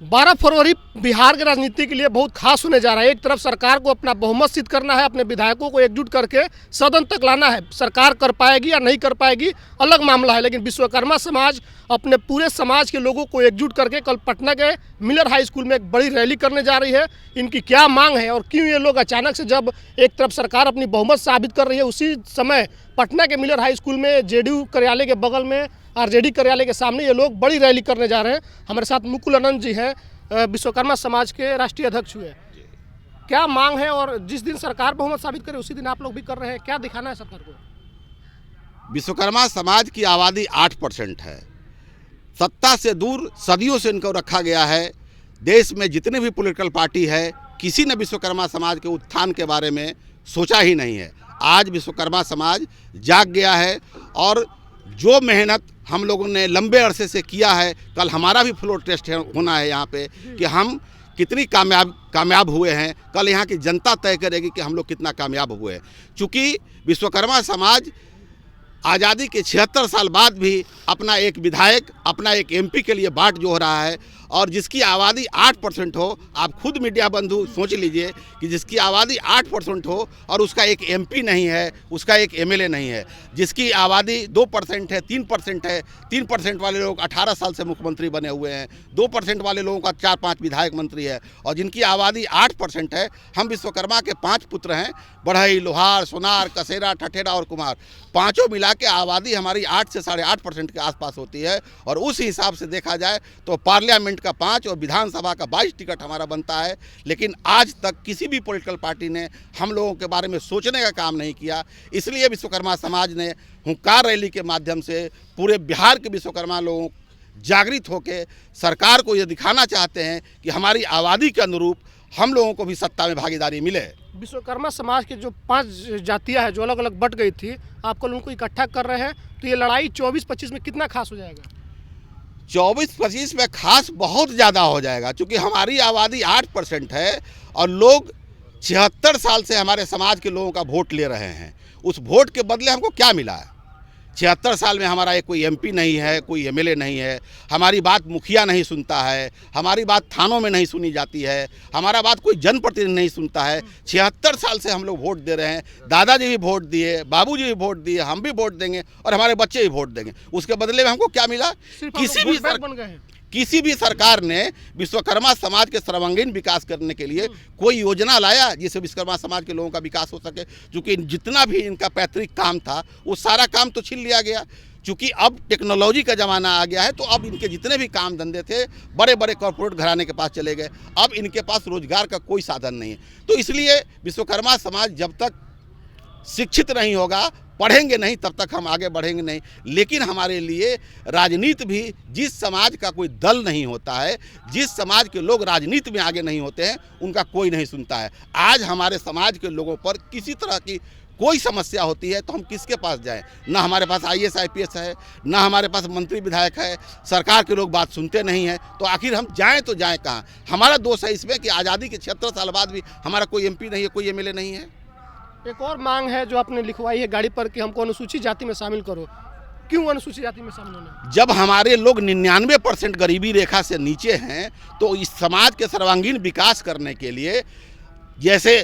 12 फरवरी बिहार की राजनीति के लिए बहुत खास होने जा रहा है। एक तरफ सरकार को अपना बहुमत सिद्ध करना है, अपने विधायकों को एकजुट करके सदन तक लाना है। सरकार कर पाएगी या नहीं कर पाएगी अलग मामला है, लेकिन विश्वकर्मा समाज अपने पूरे समाज के लोगों को एकजुट करके कल पटना के मिलर हाई स्कूल में एक बड़ी रैली करने जा रही है। इनकी क्या मांग है और क्यों ये लोग अचानक से, जब एक तरफ सरकार अपनी बहुमत साबित कर रही है, उसी समय पटना के मिलर हाई स्कूल में जेडीयू कार्यालय के बगल में आरजेडी कार्यालय के सामने ये लोग बड़ी रैली करने जा रहे हैं। हमारे साथ मुकुल आनंद जी हैं, विश्वकर्मा समाज के राष्ट्रीय अध्यक्ष हुए। क्या मांग है और जिस दिन सरकार बहुमत साबित करे उसी दिन आप लोग भी कर रहे हैं, क्या दिखाना है सरकार को? विश्वकर्मा समाज की आबादी 8% है। सत्ता से दूर सदियों से इनको रखा गया है। देश में जितने भी पॉलिटिकल पार्टी है, किसी ने विश्वकर्मा समाज के उत्थान के बारे में सोचा ही नहीं है। आज विश्वकर्मा समाज जाग गया है और जो मेहनत हम लोगों ने लंबे अरसे से किया है, कल हमारा भी फ्लोर टेस्ट होना है यहाँ पे कि हम कितनी कामयाब हुए हैं। कल यहाँ की जनता तय करेगी कि हम लोग कितना कामयाब हुए हैं। चूँकि विश्वकर्मा समाज आज़ादी के 76 साल बाद भी अपना एक विधायक, अपना एक एमपी के लिए बाट जोह रहा है, और जिसकी आबादी 8% हो, आप खुद मीडिया बंधु सोच लीजिए कि जिसकी आबादी 8% हो और उसका एक एमपी नहीं है, उसका एक एमएलए नहीं है, जिसकी आबादी 2% है, 3% है, 3% वाले लोग 18 साल से मुख्यमंत्री बने हुए हैं, 2% वाले लोगों का 4-5 विधायक मंत्री है, और जिनकी आबादी 8% है। हम विश्वकर्मा के 5 पुत्र हैं, बढ़ई, लोहार, सोनार, कसेरा, ठठेरा और कुमार, पाँचों मिला के आबादी हमारी 8 से 8.5% के आसपास होती है। और उस हिसाब से देखा जाए तो पार्लियामेंट का 5 और विधानसभा का 22 टिकट हमारा बनता है। लेकिन आज तक किसी भी पॉलिटिकल पार्टी ने हम लोगों के बारे में सोचने का काम नहीं किया। इसलिए विश्वकर्मा समाज ने हुंकार रैली के माध्यम से पूरे बिहार के विश्वकर्मा लोगों जागृत होकर सरकार को ये दिखाना चाहते हैं कि हमारी आबादी के अनुरूप हम लोगों को भी सत्ता में भागीदारी मिले। विश्वकर्मा समाज के जो 5 जातियां हैं जो अलग अलग बट गई थी, आप कल उनको इकट्ठा कर रहे हैं, तो ये लड़ाई 24-25 में कितना खास हो जाएगा? 24-25 में खास बहुत ज़्यादा हो जाएगा, क्योंकि हमारी आबादी 8% है और लोग 76 साल से हमारे समाज के लोगों का वोट ले रहे हैं। उस वोट के बदले हमको क्या मिला है? 76 साल में हमारा एक कोई एमपी नहीं है, कोई एमएलए नहीं है, हमारी बात मुखिया नहीं सुनता है, हमारी बात थानों में नहीं सुनी जाती है, हमारा बात कोई जनप्रतिनिधि नहीं सुनता है। 76 साल से हम लोग वोट दे रहे हैं। दादाजी भी वोट दिए, बाबूजी भी वोट दिए, हम भी वोट देंगे और हमारे बच्चे भी वोट देंगे। उसके बदले में हमको क्या मिला? किसी भी सरकार ने विश्वकर्मा समाज के सर्वांगीण विकास करने के लिए कोई योजना लाया जिससे विश्वकर्मा समाज के लोगों का विकास हो सके? क्योंकि जितना भी इनका पैतृक काम था वो सारा काम तो छीन लिया गया। क्योंकि अब टेक्नोलॉजी का ज़माना आ गया है, तो अब इनके जितने भी काम धंधे थे बड़े बड़े कॉरपोरेट घराने के पास चले गए। अब इनके पास रोजगार का कोई साधन नहीं है। तो इसलिए विश्वकर्मा समाज जब तक शिक्षित नहीं होगा, पढ़ेंगे नहीं, तब तक हम आगे बढ़ेंगे नहीं। लेकिन हमारे लिए राजनीति भी, जिस समाज का कोई दल नहीं होता है, जिस समाज के लोग राजनीति में आगे नहीं होते हैं, उनका कोई नहीं सुनता है। आज हमारे समाज के लोगों पर किसी तरह की कोई समस्या होती है तो हम किसके पास जाएं? ना हमारे पास IAS IPS है, ना हमारे पास मंत्री विधायक है, सरकार के लोग बात सुनते नहीं हैं, तो आखिर हम जाएं तो जाएं कहाँ? हमारा दोष है इसमें कि आज़ादी के 76 साल बाद भी हमारा कोई एमपी नहीं है, कोई एमएलए नहीं है। एक और मांग है जो आपने लिखवाई है गाड़ी पर कि हमको अनुसूचित जाति में शामिल करो। क्यों अनुसूचित जाति में शामिल होना? जब हमारे लोग 99% गरीबी रेखा से नीचे हैं, तो इस समाज के सर्वांगीण विकास करने के लिए जैसे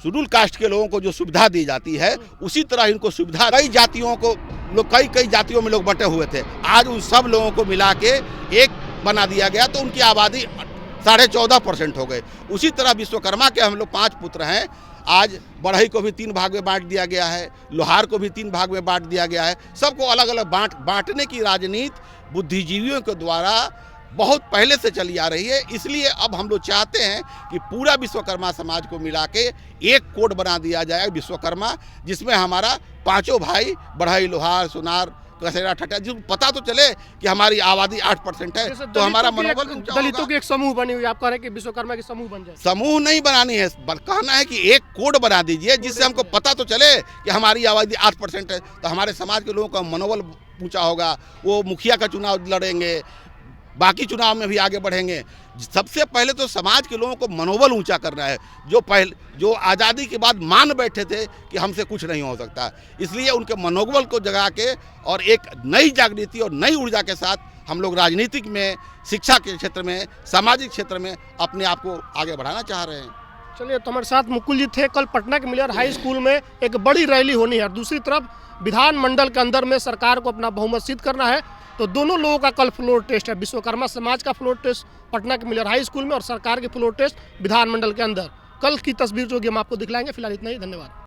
शेड्यूल कास्ट के लोगों को जो सुविधा दी जाती है, उसी तरह इनको सुविधा, कई जातियों को लोग, कई जातियों में लोग बटे हुए थे, आज उन सब लोगों को मिला के एक बना दिया गया, तो उनकी आबादी 14.5% हो गए। उसी तरह विश्वकर्मा के हम लोग 5 पुत्र हैं। आज बढ़ई को भी 3 भाग में बांट दिया गया है, लोहार को भी 3 भाग में बांट दिया गया है। सबको अलग अलग बांटने की राजनीति बुद्धिजीवियों के द्वारा बहुत पहले से चली आ रही है। इसलिए अब हम लोग चाहते हैं कि पूरा विश्वकर्मा समाज को मिला के एक कोड बना दिया जाए विश्वकर्मा, जिसमें हमारा 5 भाई, बढ़ई, लोहार, सोनार, कसेरा, ठठा, जिसको पता तो चले कि हमारी आबादी 8% है, तो हमारा मनोबल ऊंचा होगा। दलितों की एक समूह बनी हुई, आप कह रहे हैं कि विश्वकर्मा की समूह बन जाए? समूह नहीं बनानी है, कहना है कि एक कोड बना दीजिए जिससे हमको पता तो चले कि हमारी आबादी 8% है, तो हमारे समाज के लोगों का मनोबल ऊंचा होगा। वो मुखिया का चुनाव लड़ेंगे, बाकी चुनाव में भी आगे बढ़ेंगे। सबसे पहले तो समाज के लोगों को मनोबल ऊंचा करना है, जो आज़ादी के बाद मान बैठे थे कि हमसे कुछ नहीं हो सकता। इसलिए उनके मनोबल को जगा के और एक नई जागृति और नई ऊर्जा के साथ हम लोग राजनीतिक में, शिक्षा के क्षेत्र में, सामाजिक क्षेत्र में अपने आप को आगे बढ़ाना चाह रहे हैं। चलिए, तो हमारे साथ मुकुल जी थे। कल पटना के मिलियर हाई स्कूल में एक बड़ी रैली होनी है और दूसरी तरफ विधानमंडल के अंदर में सरकार को अपना बहुमत सिद्ध करना है। तो दोनों लोगों का कल फ्लोर टेस्ट है। विश्वकर्मा समाज का फ्लोर टेस्ट पटना के मिलियर हाई स्कूल में और सरकार के फ्लोर टेस्ट विधानमंडल के अंदर। कल की तस्वीर जो कि हम आपको दिखलाएंगे। फिलहाल इतना ही, धन्यवाद।